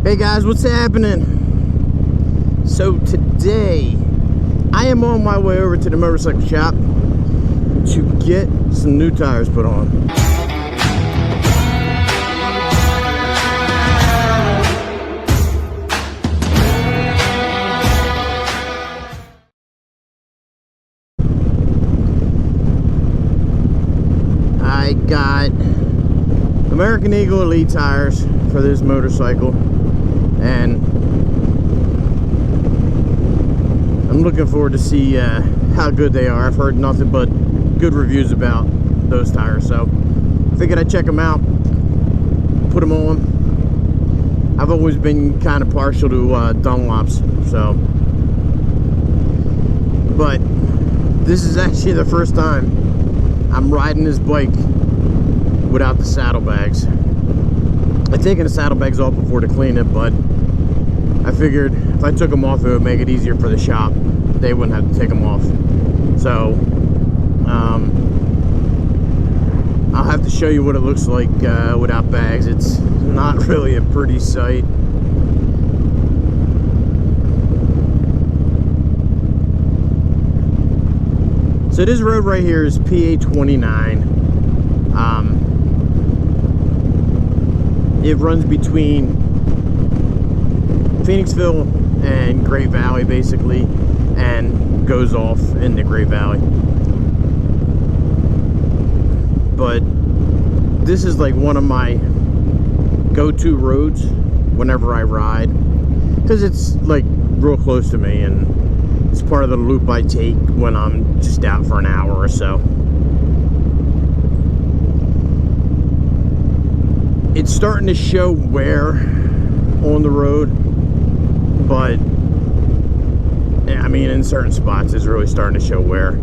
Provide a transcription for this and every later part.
Hey guys, what's happening? So today I am on my way over to the motorcycle shop to get some new tires put on. I got American Eagle Elite tires for this motorcycle, and I'm looking forward to see how good they are. I've heard nothing but good reviews about those tires, so figured I'd check them out, put them on. I've always been kind of partial to Dunlops, so, but this is actually the first time I'm riding this bike without the saddlebags. I've taken the saddlebags off before to clean it, but I figured if I took them off, it would make it easier for the shop. They wouldn't have to take them off. So I'll have to show you what it looks like without bags. It's not really a pretty sight. So this road right here is PA 29. It runs between Phoenixville and Great Valley, basically, and goes off in the Great Valley. But this is like one of my go-to roads whenever I ride, because it's like real close to me, and it's part of the loop I take when I'm just out for an hour or so. It's starting to show wear on the road, but I mean, in certain spots it's really starting to show wear.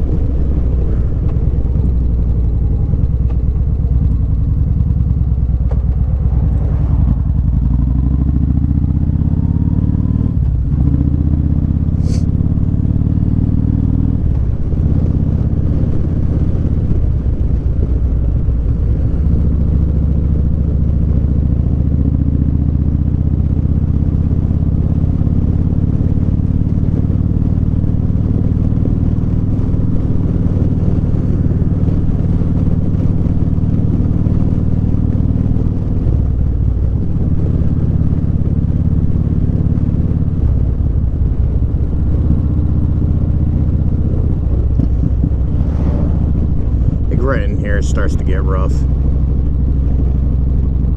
Right in here, it starts to get rough,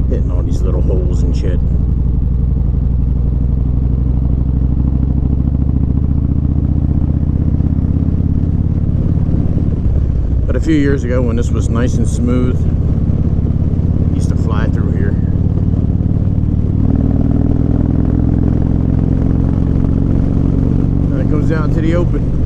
hitting all these little holes and shit. But a few years ago, when this was nice and smooth, I used to fly through here. And it goes out to the open.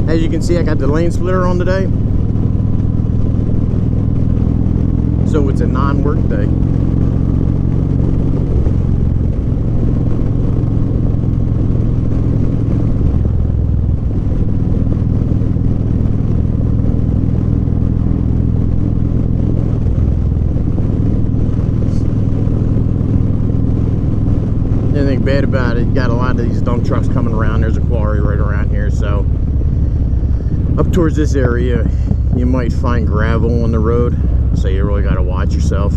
As you can see, I got the lane splitter on today, so it's a non-work day. Anything bad about it, you got a lot of these dump trucks coming around. There's a quarry right around here, so up towards this area you might find gravel on the road, so you really got to watch yourself.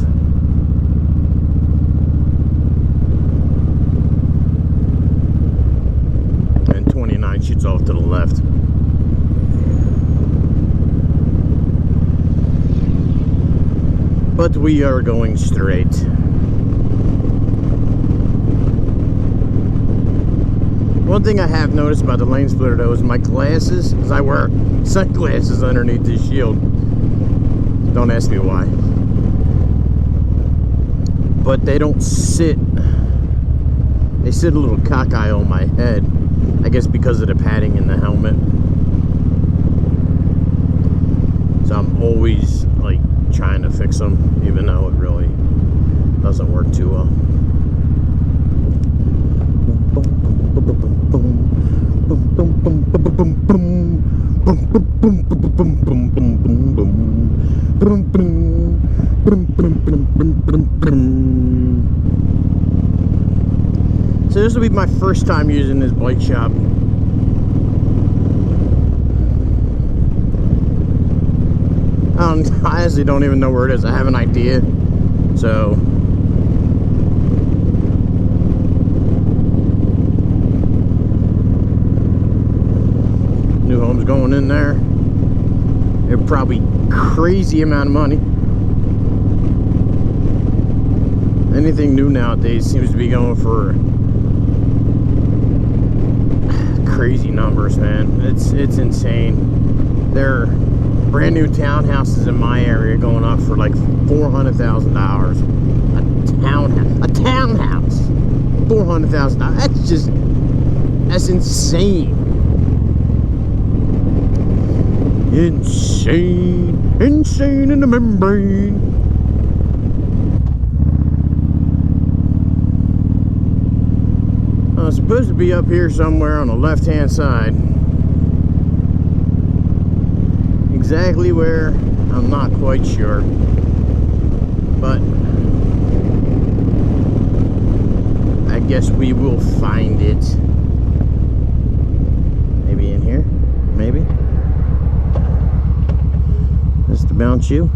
And 29 shoots off to the left. But we are going straight. One thing I have noticed about the lane splitter though is my glasses, because I wear sunglasses underneath this shield. Don't ask me why. But they don't sit, they sit a little cockeye on my head. I guess because of the padding in the helmet. So I'm always like trying to fix them, even though it really doesn't work too well. So this will be my first time using this bike shop. I honestly don't even know where it is. I have an idea. So new home's going in there. They're probably crazy amount of money. Anything new nowadays seems to be going for crazy numbers, man. It's insane. There are brand new townhouses in my area going up for like $400,000. A townhouse, $400,000. That's insane. Insane in the membrane. I'm supposed to be up here somewhere on the left hand side. Exactly where, I'm not quite sure, but I guess we will find it. Maybe in here, maybe. This is to bounce you.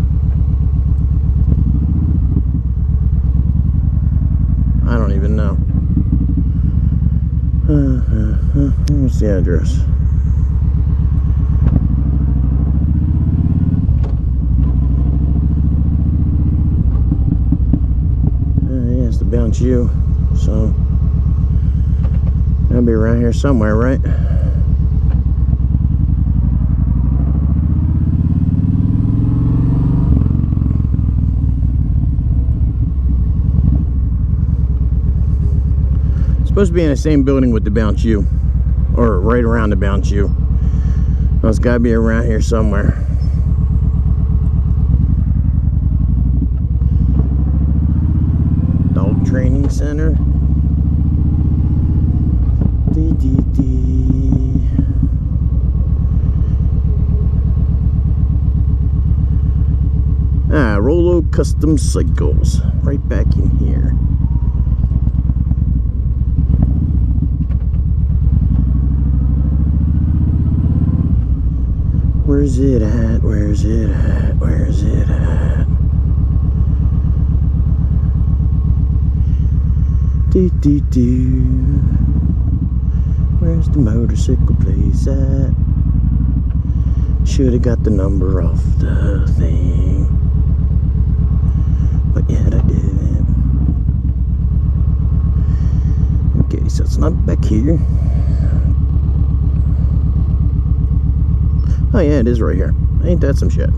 I don't even know. What's the address? He has to bounce you, so that'll be around here somewhere, right? Supposed to be in the same building with the bounce you, or right around the bounce you. Well, it's got to be around here somewhere. Dog training center. Rollo Custom Cycles, right back in here. Where's it at? Where's it at? Where's it at? Where's the motorcycle place at? Should have got the number off the thing, but yet I didn't. Okay, so it's not back here. Oh yeah, it is right here. Ain't that some shit?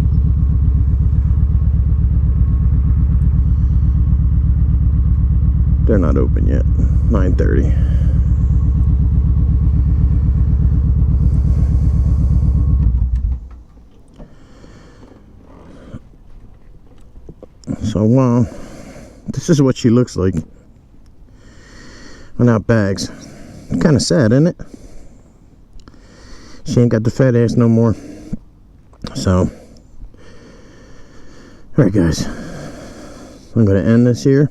They're not open yet. 9:30. So this is what she looks like without bags. Kind of sad, isn't it? She ain't got the fat ass no more. So, alright guys, I'm going to end this here.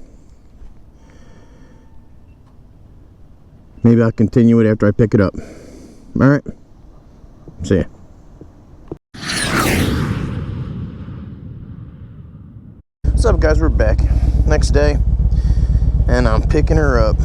Maybe I'll continue it after I pick it up. Alright, see ya. What's up guys, we're back. Next day, and I'm picking her up.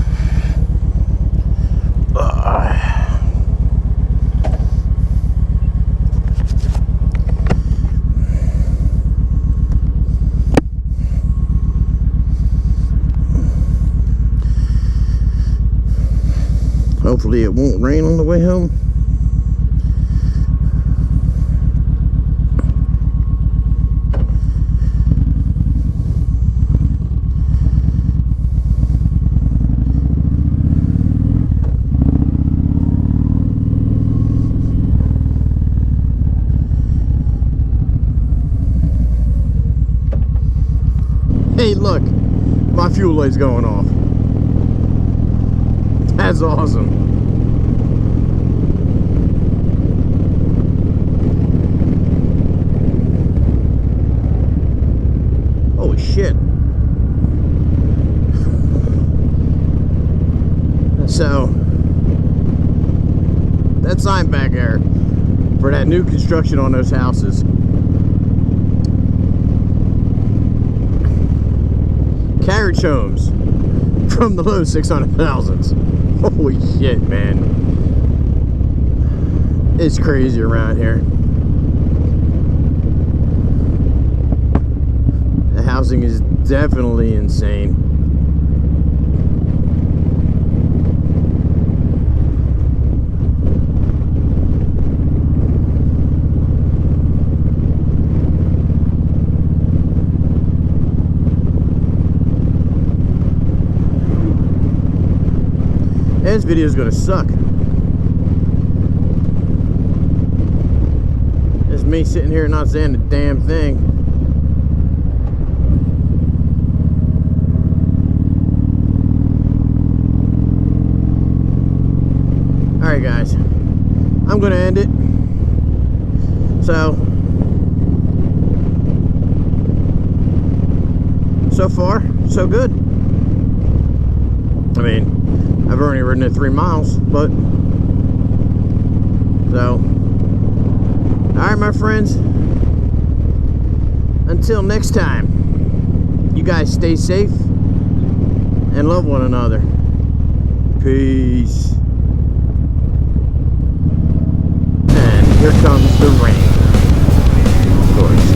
Hopefully it won't rain on the way home. Hey look, my fuel light's going off. That's awesome. So that sign back there for that new construction on those houses. Carriage homes from the low 600,000s. Holy shit, man. It's crazy around here. The housing is definitely insane. This video is gonna suck. It's me sitting here not saying a damn thing. Alright guys, I'm gonna end it. So far, so good. I mean, I've only ridden it 3 miles, but so alright my friends, until next time, you guys stay safe and love one another. Peace. And here comes the rain, of course.